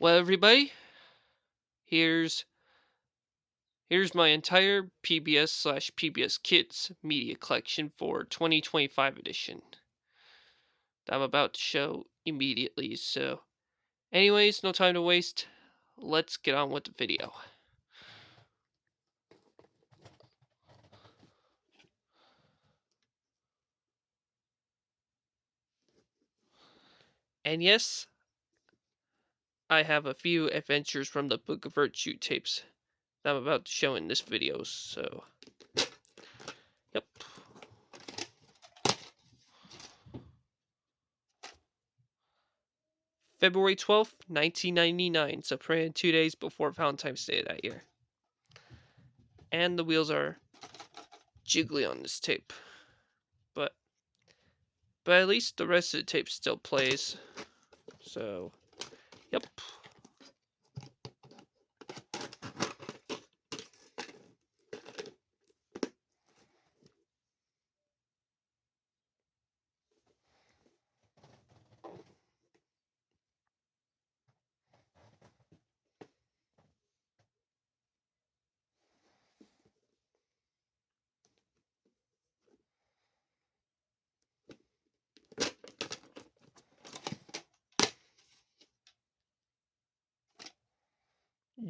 Well, everybody, here's here's my entire PBS/PBS Kids Media Collection for 2025 edition that I'm about to show immediately. So, anyways, no time to waste. Let's get on with the video. And yes, I have a few adventures from the Book of Virtue tapes that I'm about to show in this video. So, yep. February 12th, 1999, so praying 2 days before Valentine's Day that year. And the wheels are jiggly on this tape. But at least the rest of the tape still plays. So, yep.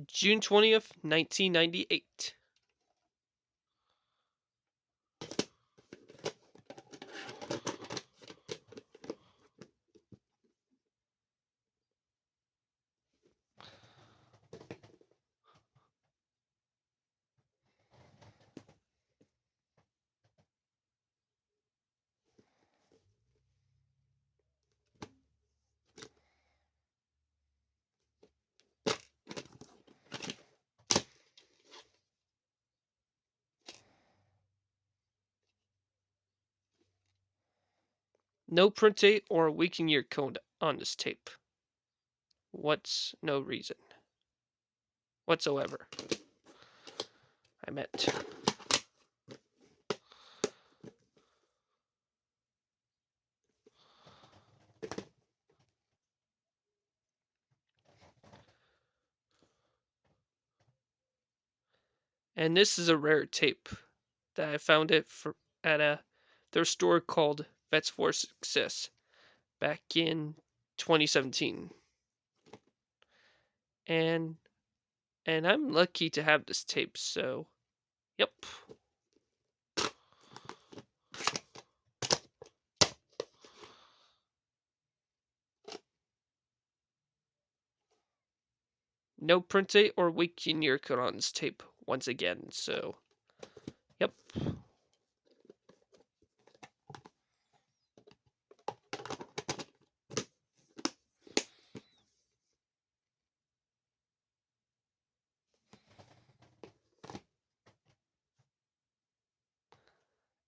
June 20th, 1998. No print date or week and year code on this tape. What's no reason whatsoever. I meant. And this is a rare tape that I found at their store called Vets for Success back in 2017. And I'm lucky to have this tape, so yep. No print date or week and year code on this tape once again, so yep.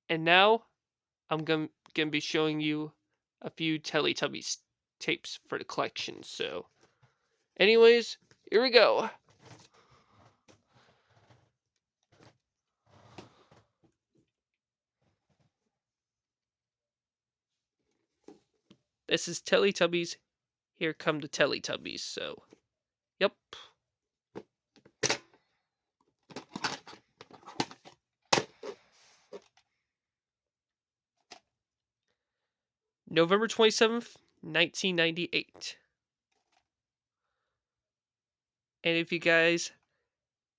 And now I'm gonna be showing you a few Teletubbies tapes for the collection. So, anyways, here we go. This is Teletubbies. Here come the Teletubbies. So, yep. November 27th, 1998. And if you guys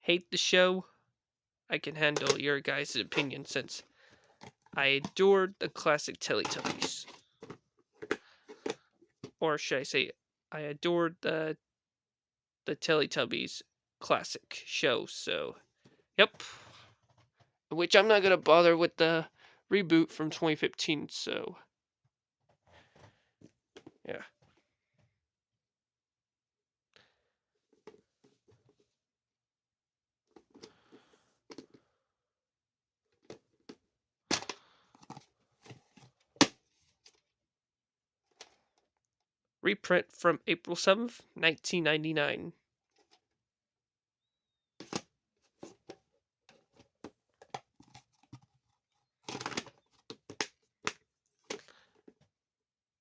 hate the show, I can handle your guys' opinion since I adored the classic Teletubbies. Or should I say, I adored the Teletubbies classic show. So, yep. Which I'm not gonna bother with the reboot from 2015. So, yeah. Reprint from April 7th, 1999.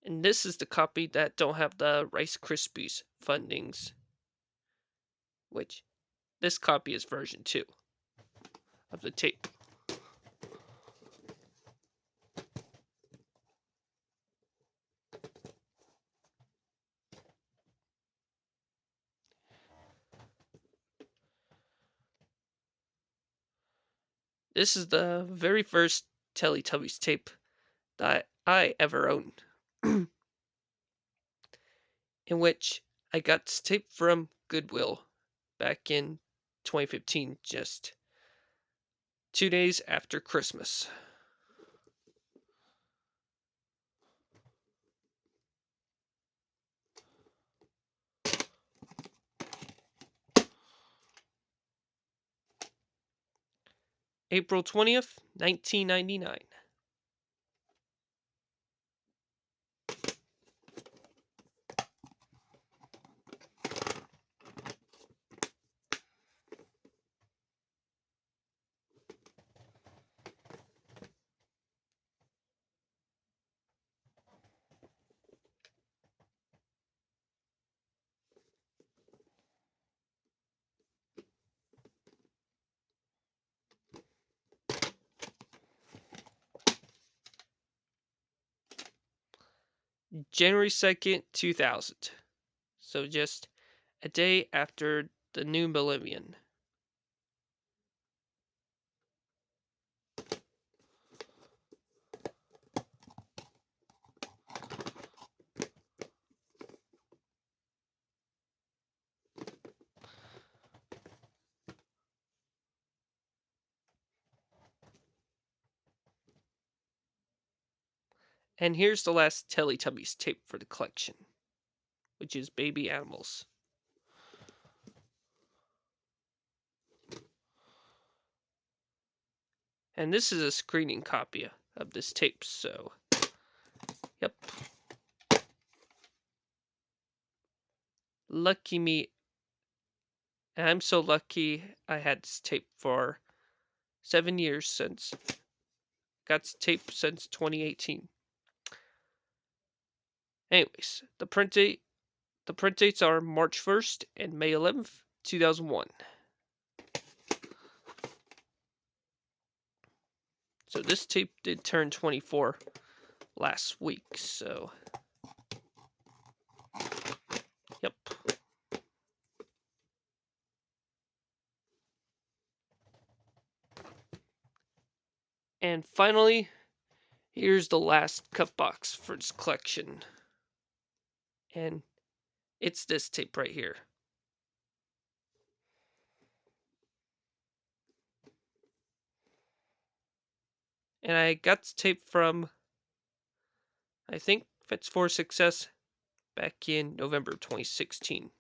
And this is the copy that don't have the Rice Krispies fundings which this copy is version 2 of the tape. This is the very first Teletubbies tape that I ever owned, in which I got this tape from Goodwill back in 2015, just 2 days after Christmas. April 20th, 1999. January 2nd, 2000. So just a day after the new millennium. And here's the last Teletubbies tape for the collection, which is Baby Animals. And this is a screening copy of this tape, so yep. Lucky me. And I'm so lucky I had this tape for 7 years since. Got this tape since 2018. Anyways, the print dates are March 1st and May 11th, 2001. So this tape did turn 24 last week, so yep. And finally, here's the last cut box for this collection. And it's this tape right here. And I got this tape from, I think, Fets for Success back in November 2016.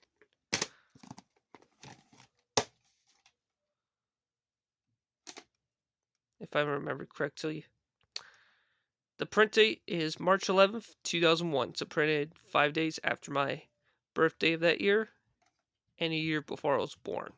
If I remember correctly. The print date is March 11th, 2001. So printed 5 days after my birthday of that year and a year before I was born.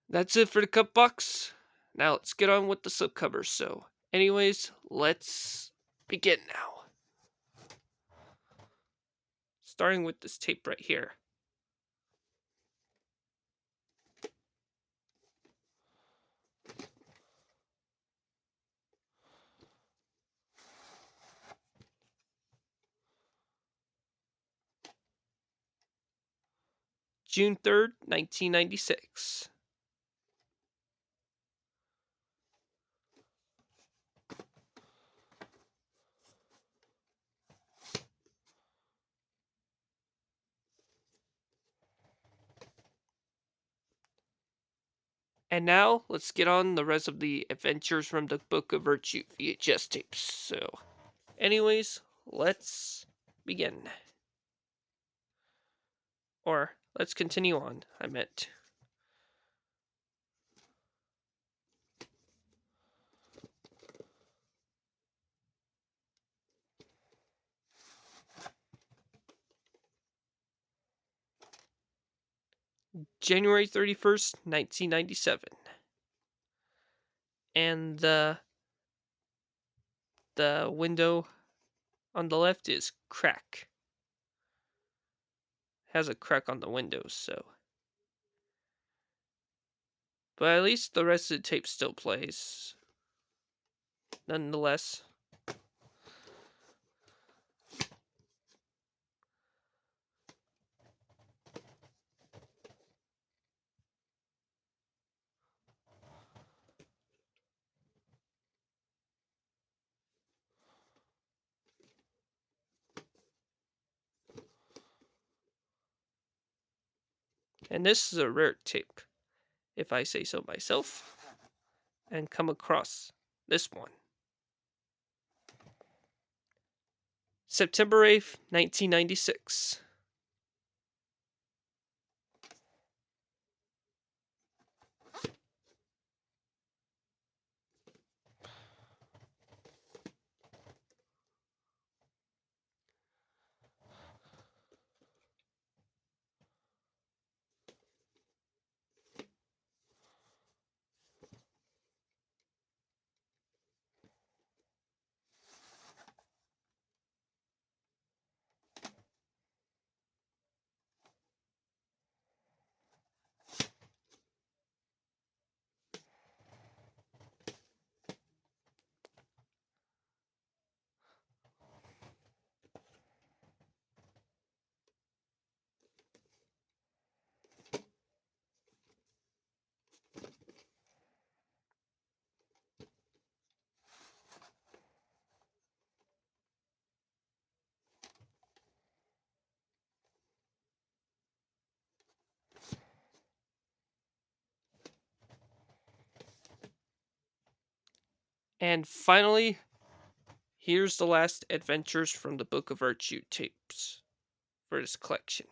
That's it for the cut box. Now let's get on with the slipcovers. So, anyways, let's begin now. Starting with this tape right here. June 3rd, 1996. And now, let's get on the rest of the Adventures from the Book of Virtue VHS tapes. So, anyways, let's begin. Or, let's continue on, I meant. January 31st, 1997. and the window on the left is crack. Has a crack on the window, so. But at least the rest of the tape still plays. Nonetheless. And this is a rare tape, if I say so myself, and come across this one. September 8th, 1996. And finally, here's the last adventures from the Book of Virtue tapes for this collection.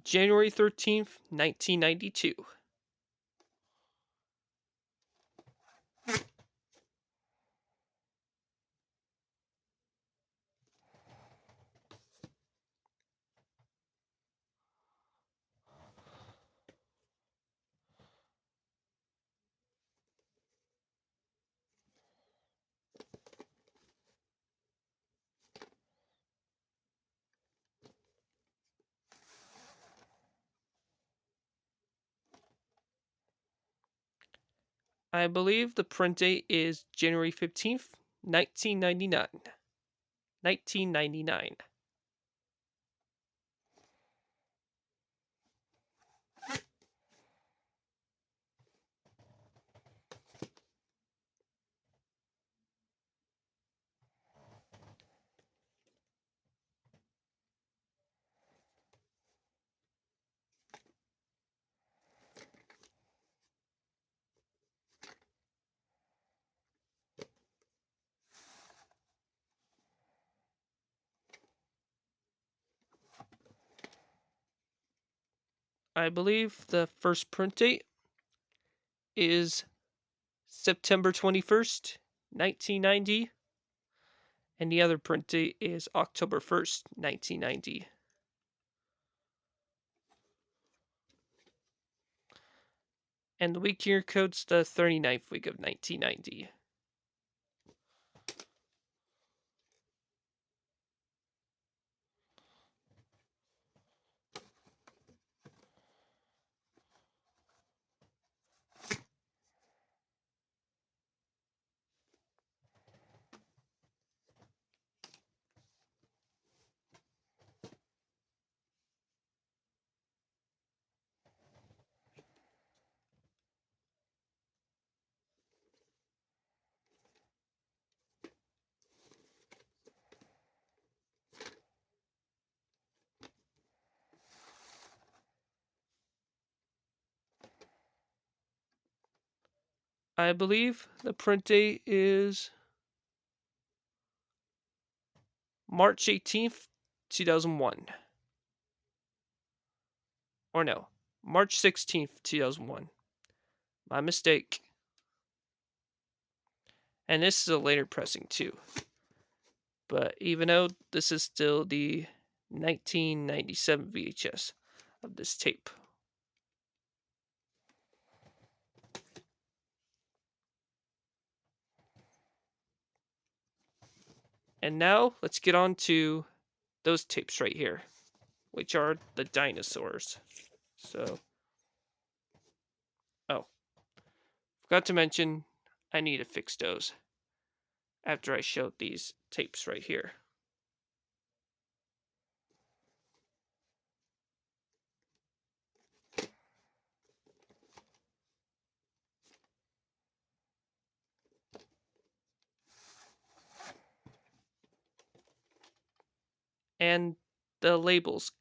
January 13th, 1992. I believe the print date is January 15th, 1999. 1999. I believe the first print date is September 21st, 1990, and the other print date is October 1st, 1990. And the week year code's the 39th week of 1990. I believe the print date is March 18th, 2001. Or no, March 16th, 2001. My mistake. And this is a later pressing too. But even though this is still the 1997 VHS of this tape. And now let's get on to those tapes right here, which are the Dinosaurs. So, oh, forgot to mention, I need to fix those after I showed these tapes right here. And the labels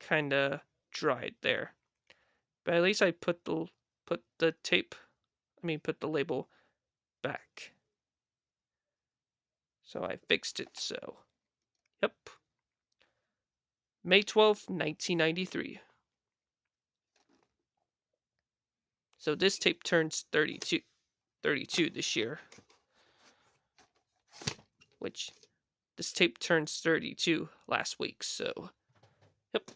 kind of dried there, but at least I put the tape, put the label back. So I fixed it. So, yep, May 12th, 1993. So this tape turns 32 this year, which this tape turns 32 last week. So, yep.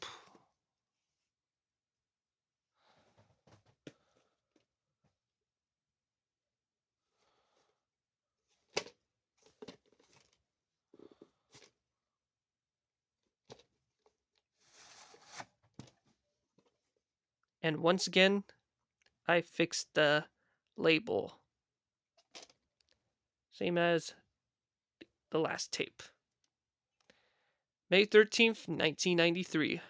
And once again, I fixed the label, same as the last tape. May 13th, 1993.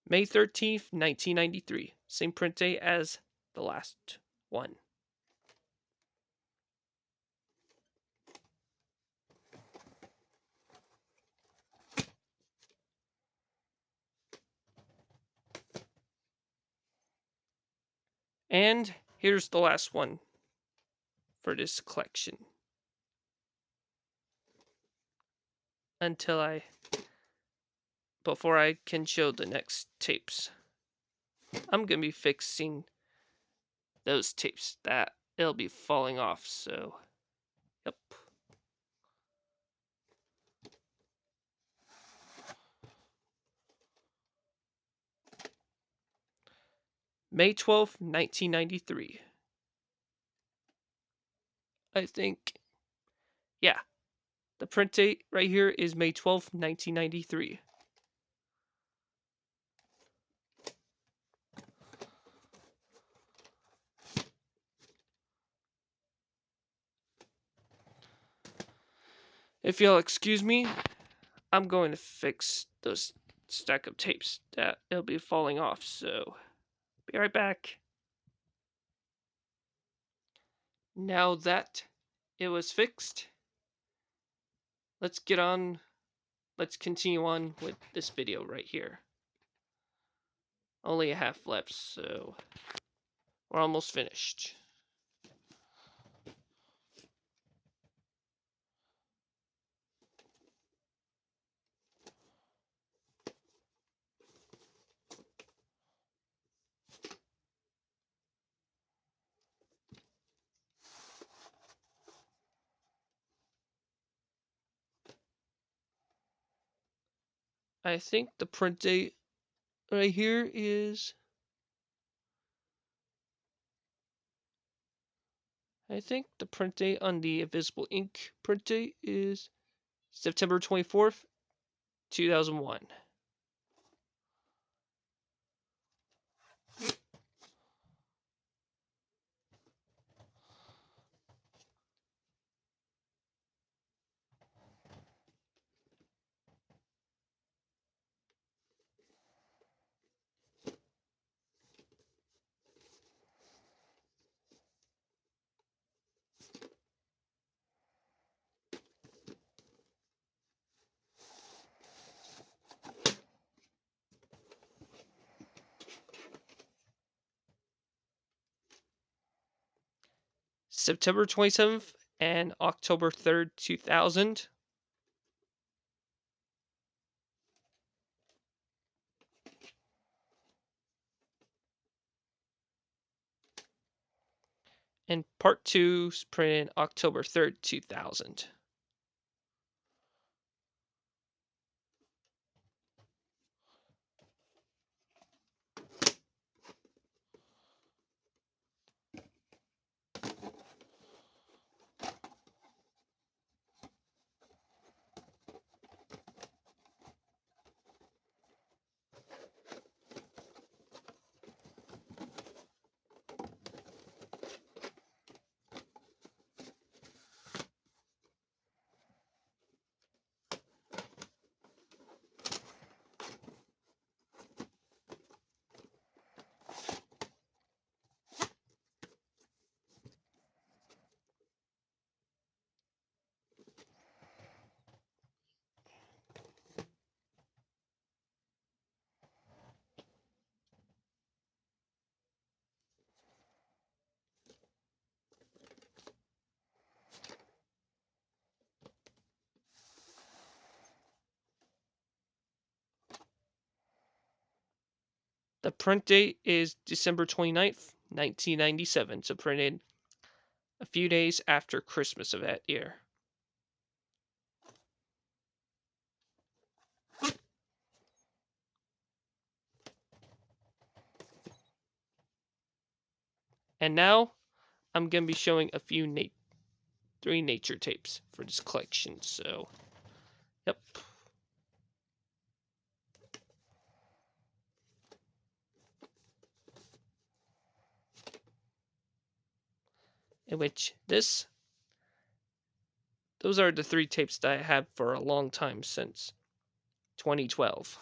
May 13th, 1993. Same print date as the last one. And here's the last one for this collection. Before I can show the next tapes, I'm gonna be fixing those tapes that it'll be falling off. So, yep. May 12th, 1993. I think, yeah, the print date right here is May 12th, 1993. If you'll excuse me, I'm going to fix those stack of tapes that it'll be falling off. So, be right back. Now that it was fixed, let's get on. Let's continue on with this video right here. Only a half left, so we're almost finished. I think the print date right here is. I think the print date on the Invisible Ink print date is September 24th, 2001. September 27th and October 3rd, 2000. And part 2 is printed October 3rd, 2000. The print date is December 29th, 1997, so printed a few days after Christmas of that year. And now I'm going to be showing a few 3 nature tapes for this collection. So, yep. In which those are the 3 tapes that I have for a long time since 2012.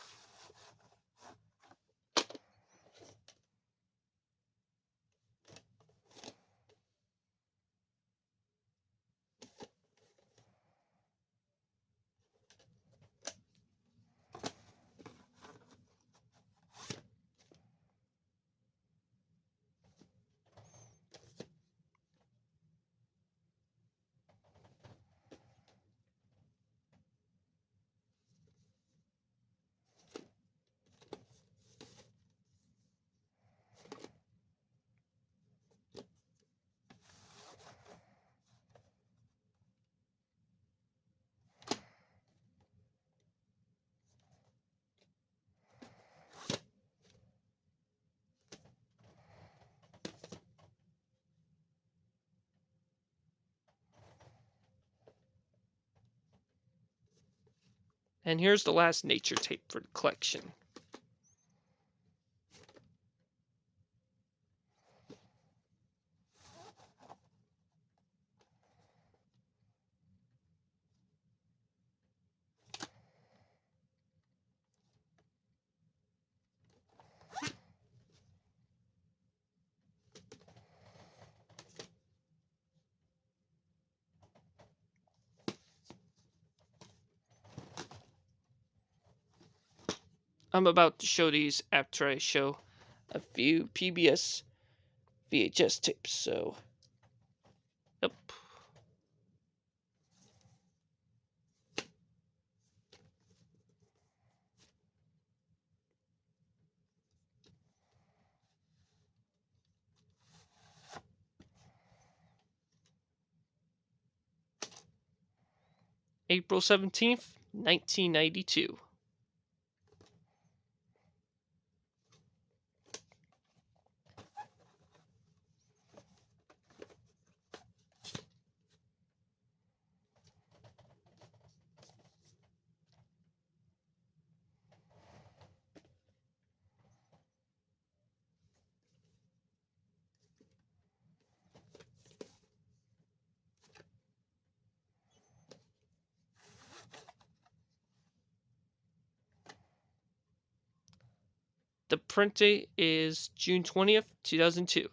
And here's the last nature tape for the collection. I'm about to show these after I show a few PBS VHS tapes. So, yep. April 17th, 1992. The print date is June 20th, 2002.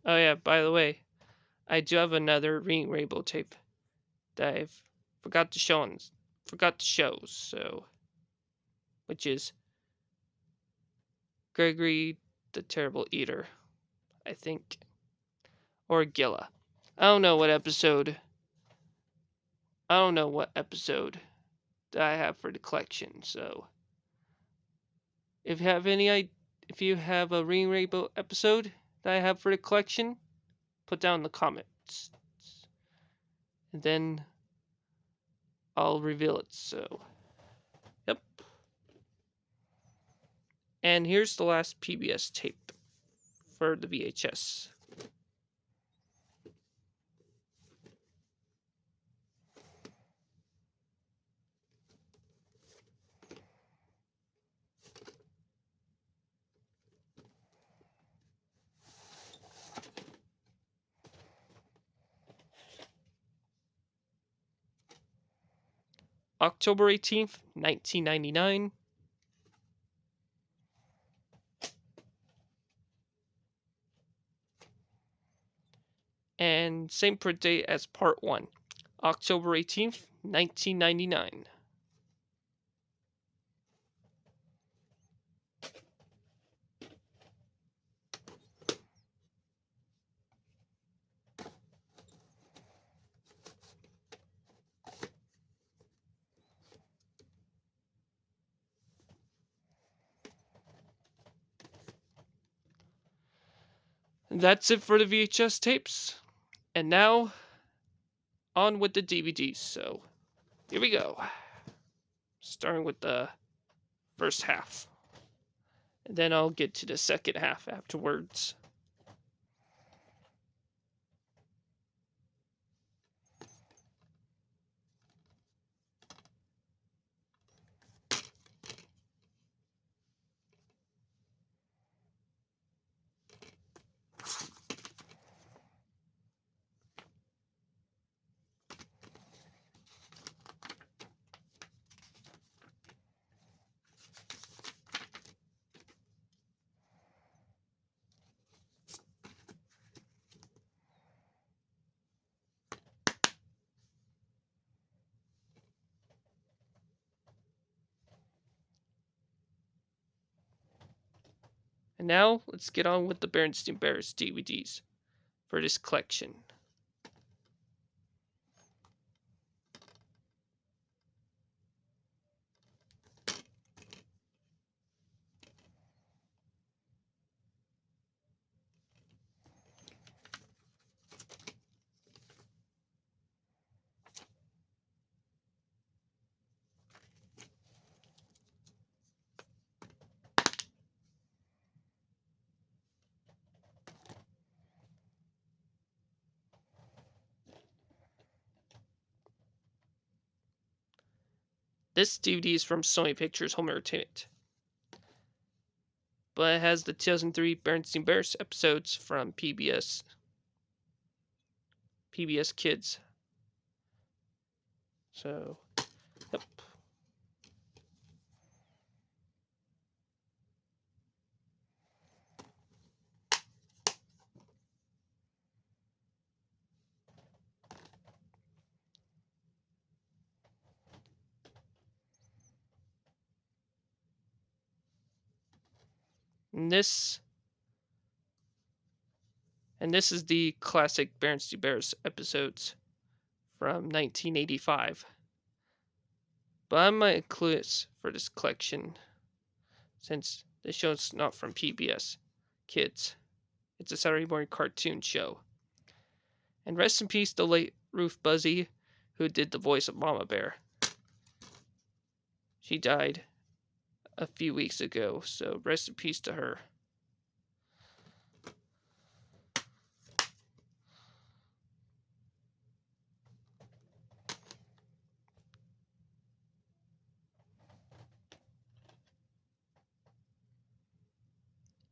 Oh yeah, by the way, I do have another Reading Rainbow tape that I've forgot to show on, forgot to show. So, which is Gregory the Terrible Eater, I think, or Gilla. I don't know what episode. I don't know what episode that I have for the collection. So, if you have if you have a Reading Rainbow episode that I have for the collection, put down in the comments, and then I'll reveal it. So, yep. And here's the last PBS tape for the VHS. October 18th, 1999. And same print date as part 1, October 18th, 1999. And that's it for the VHS tapes. And now, on with the DVDs. So, here we go. Starting with the first half. And then I'll get to the second half afterwards. And now, let's get on with the Berenstain Bears DVDs for this collection. This DVD is from Sony Pictures Home Entertainment, but it has the 2003 Berenstain Bears episodes from PBS Kids. So, yep. And this is the classic Berenstain Bears episodes from 1985. But I might include it for this collection since the show's not from PBS Kids. It's a Saturday morning cartoon show. And rest in peace, the late Ruth Buzzy, who did the voice of Mama Bear. She died a few weeks ago, so rest in peace to her.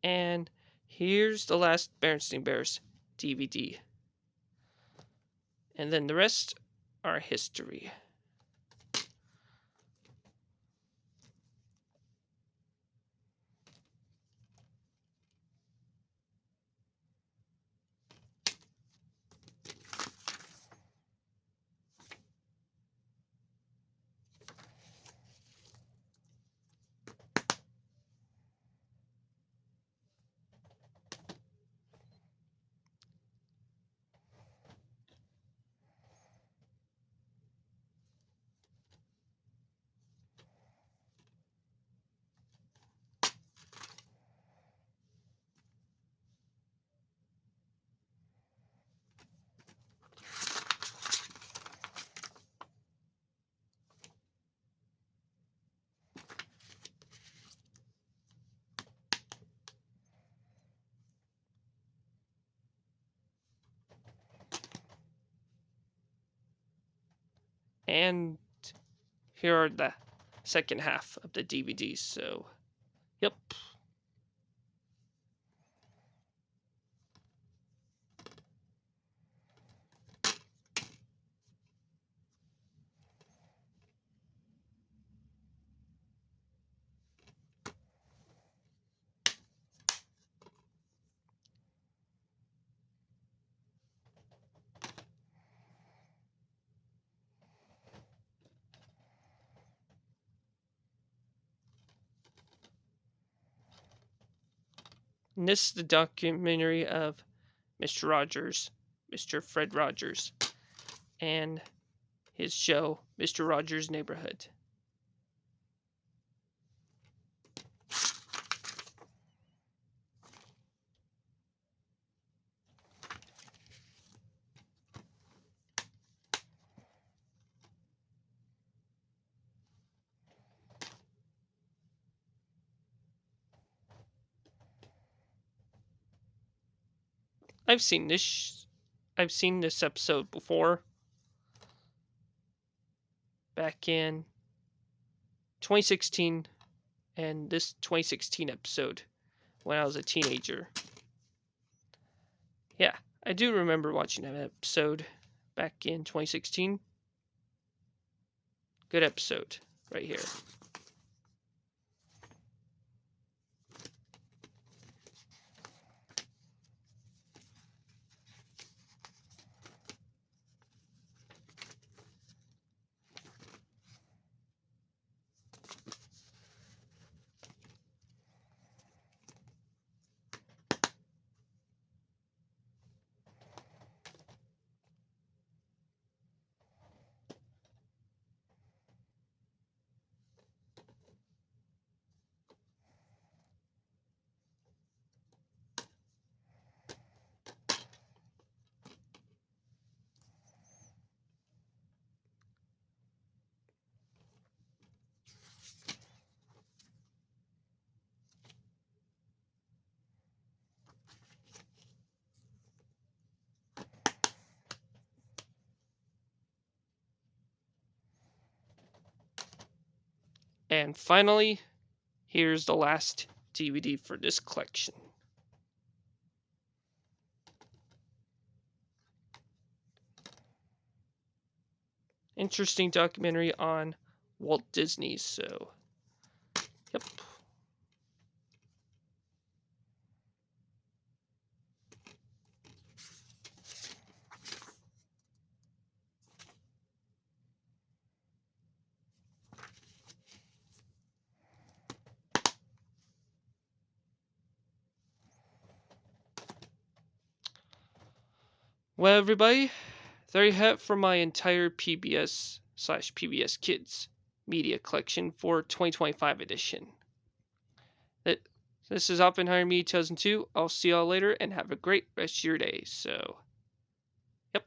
And here's the last Berenstain Bears DVD. And then the rest are history. And here are the second half of the DVDs. So, yep. And this is the documentary of Mr. Rogers, Mr. Fred Rogers, and his show, Mr. Rogers' Neighborhood. I've seen this. I've seen this episode before. Back in 2016, and this 2016 episode when I was a teenager. Yeah, I do remember watching that episode back in 2016. Good episode right here. And finally, here's the last DVD for this collection. Interesting documentary on Walt Disney. So, yep. Well, everybody, there you have it for my entire PBS/PBS Kids Media Collection for 2025 edition. This is Oppenheimer Me 2002. I'll see y'all later and have a great rest of your day. So, yep.